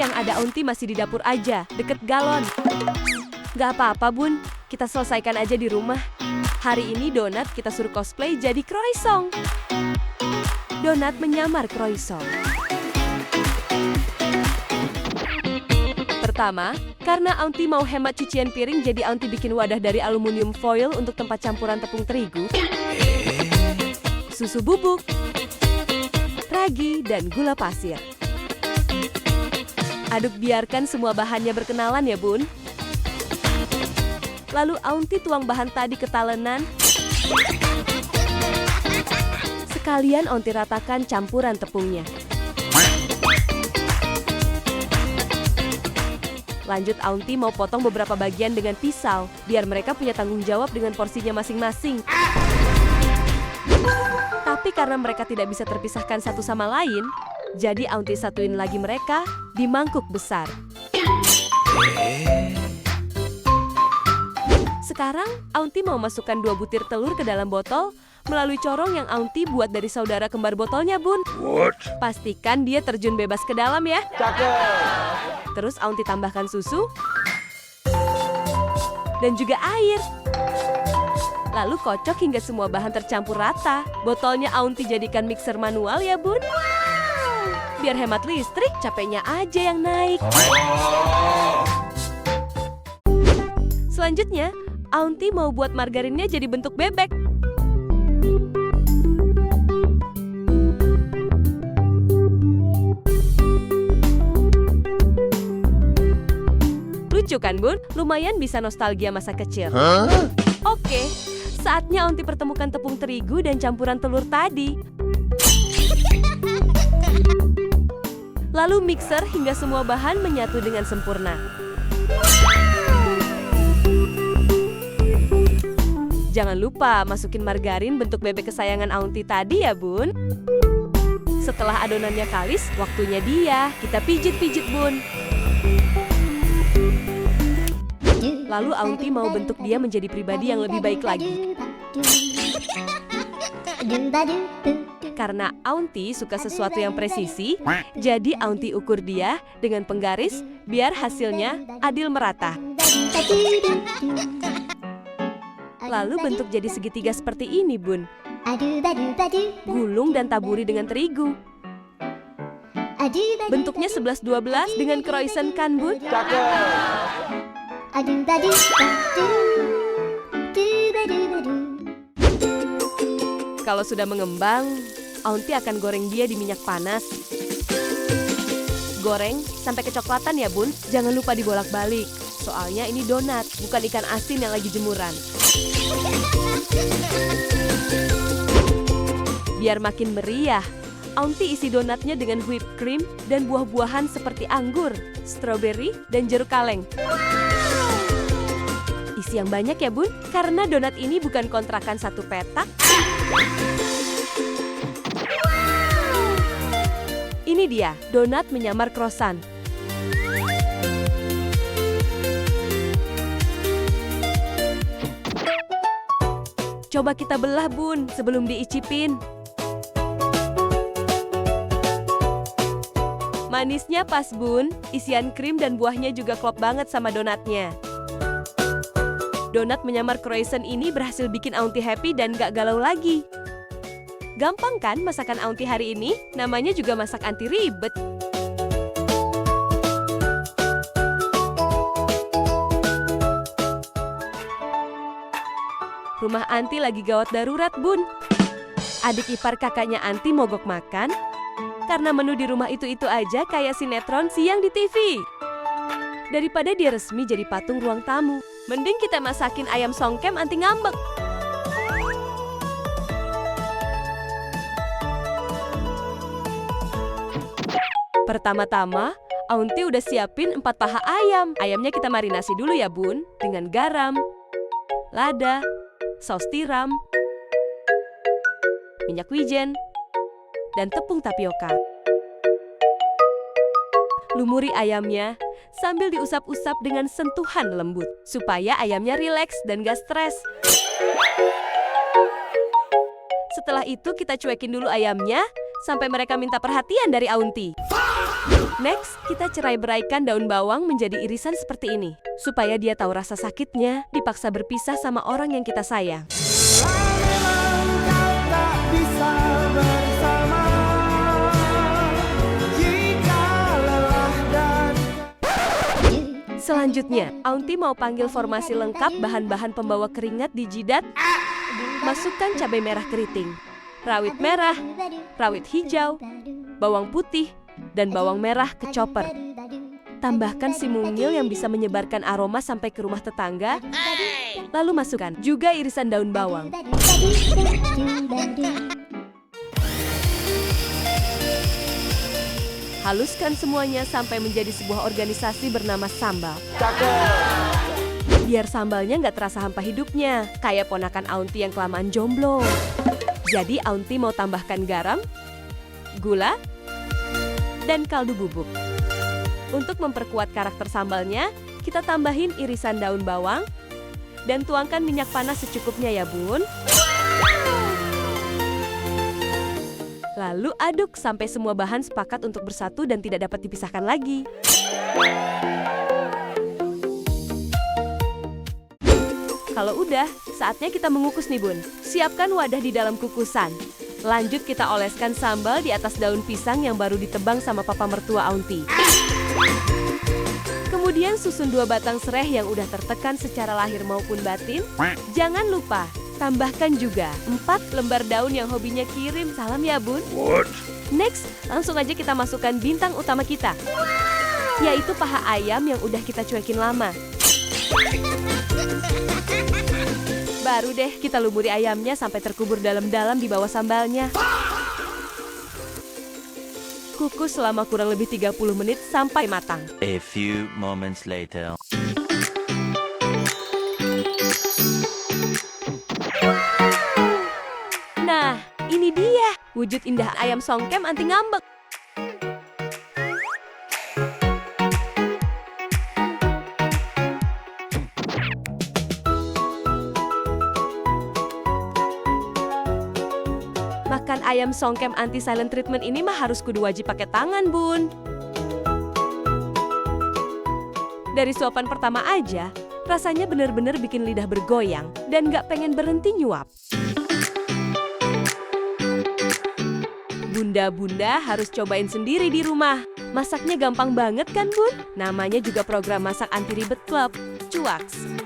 yang ada Aunty masih di dapur aja, deket galon. Gak apa-apa bun, kita selesaikan aja di rumah. Hari ini Donat kita suruh cosplay jadi Croissant. Donat menyamar Croissant. Pertama, karena Aunty mau hemat cucian piring, jadi Aunty bikin wadah dari aluminium foil untuk tempat campuran tepung terigu, susu bubuk, ragi, dan gula pasir. Aduk biarkan semua bahannya berkenalan ya bun. Lalu Aunty tuang bahan tadi ke talenan. Sekalian Aunty ratakan campuran tepungnya. Lanjut Aunty mau potong beberapa bagian dengan pisau, biar mereka punya tanggung jawab dengan porsinya masing-masing. Tapi karena mereka tidak bisa terpisahkan satu sama lain, jadi Aunty satuin lagi mereka di mangkuk besar. Sekarang Aunty mau masukkan 2 butir telur ke dalam botol melalui corong yang Aunty buat dari saudara kembar botolnya bun. What? Pastikan dia terjun bebas ke dalam ya. Cakep. Terus Aunty tambahkan susu dan juga air. Lalu kocok hingga semua bahan tercampur rata. Botolnya Aunty jadikan mixer manual ya bun. Biar hemat listrik, capeknya aja yang naik. Selanjutnya, Aunty mau buat margarinnya jadi bentuk bebek. Lucu kan bun? Lumayan bisa nostalgia masa kecil. Oke, saatnya Aunty pertemukan tepung terigu dan campuran telur tadi. Lalu mixer hingga semua bahan menyatu dengan sempurna. Jangan lupa masukin margarin bentuk bebek kesayangan Aunty tadi ya bun. Setelah adonannya kalis, waktunya dia. Kita pijit-pijit bun. Lalu Aunty mau bentuk dia menjadi pribadi yang lebih baik lagi. Karena Aunty suka sesuatu yang presisi, jadi Aunty ukur dia dengan penggaris biar hasilnya adil merata. Lalu bentuk jadi segitiga seperti ini bun. Gulung dan taburi dengan terigu. Bentuknya 11-12 dengan croissant kan bun? Kalau sudah mengembang, Aunty akan goreng dia di minyak panas. Goreng sampai kecoklatan ya bun, jangan lupa dibolak-balik. Soalnya ini donat, bukan ikan asin yang lagi jemuran. Biar makin meriah, Aunty isi donatnya dengan whipped cream dan buah-buahan seperti anggur, stroberi, dan jeruk kaleng. Isi yang banyak ya bun, karena donat ini bukan kontrakan satu petak. Ini dia, donat menyamar croissant. Coba kita belah bun, sebelum diicipin. Manisnya pas bun, isian krim dan buahnya juga klop banget sama donatnya. Donat menyamar croissant ini berhasil bikin Aunty happy dan gak galau lagi. Gampang kan masakan Aunty hari ini? Namanya juga masak anti ribet. Rumah Aunty lagi gawat darurat bun. Adik ipar kakaknya Aunty mogok makan karena menu di rumah itu-itu aja kayak sinetron siang di TV. Daripada dia resmi jadi patung ruang tamu, mending kita masakin ayam songkem anti ngambek. Pertama-tama, Aunty udah siapin 4 paha ayam. Ayamnya kita marinasi dulu ya bun, dengan garam, lada, saus tiram, minyak wijen, dan tepung tapioka. Lumuri ayamnya sambil diusap-usap dengan sentuhan lembut, supaya ayamnya rileks dan gak stres. Setelah itu kita cuekin dulu ayamnya, sampai mereka minta perhatian dari Aunty. Next, kita cerai-beraikan daun bawang menjadi irisan seperti ini. Supaya dia tahu rasa sakitnya dipaksa berpisah sama orang yang kita sayang. Selanjutnya, Aunty mau panggil formasi lengkap bahan-bahan pembawa keringat di jidat. Masukkan cabai merah keriting, rawit merah, rawit hijau, bawang putih, dan bawang merah ke chopper. Tambahkan si mungil yang bisa menyebarkan aroma sampai ke rumah tetangga. Lalu masukkan juga irisan daun bawang. Haluskan semuanya sampai menjadi sebuah organisasi bernama sambal. Biar sambalnya nggak terasa hampa hidupnya, kayak ponakan Aunty yang kelamaan jomblo. Jadi Aunty mau tambahkan garam, gula, dan kaldu bubuk. Untuk memperkuat karakter sambalnya, kita tambahin irisan daun bawang, dan tuangkan minyak panas secukupnya ya bun. Lalu aduk sampai semua bahan sepakat untuk bersatu dan tidak dapat dipisahkan lagi. Kalau udah, saatnya kita mengukus nih bun. Siapkan wadah di dalam kukusan. Lanjut kita oleskan sambal di atas daun pisang yang baru ditebang sama papa mertua Aunty. Kemudian susun 2 batang sereh yang udah tertekan secara lahir maupun batin. Jangan lupa, tambahkan juga 4 lembar daun yang hobinya kirim. Salam ya bun. Next, langsung aja kita masukkan bintang utama kita. Yaitu paha ayam yang udah kita cuekin lama. Baru deh kita lumuri ayamnya sampai terkubur dalam-dalam di bawah sambalnya. Kukus selama kurang lebih 30 menit sampai matang. A few moments later. Nah, ini dia wujud indah ayam songkem anti ngambek. Makan ayam songkem anti silent treatment ini mah harus kudu wajib pakai tangan, bun. Dari suapan pertama aja, rasanya bener-bener bikin lidah bergoyang dan gak pengen berhenti nyuap. Bunda-bunda harus cobain sendiri di rumah. Masaknya gampang banget kan, bun? Namanya juga program masak anti ribet club, Cuaks.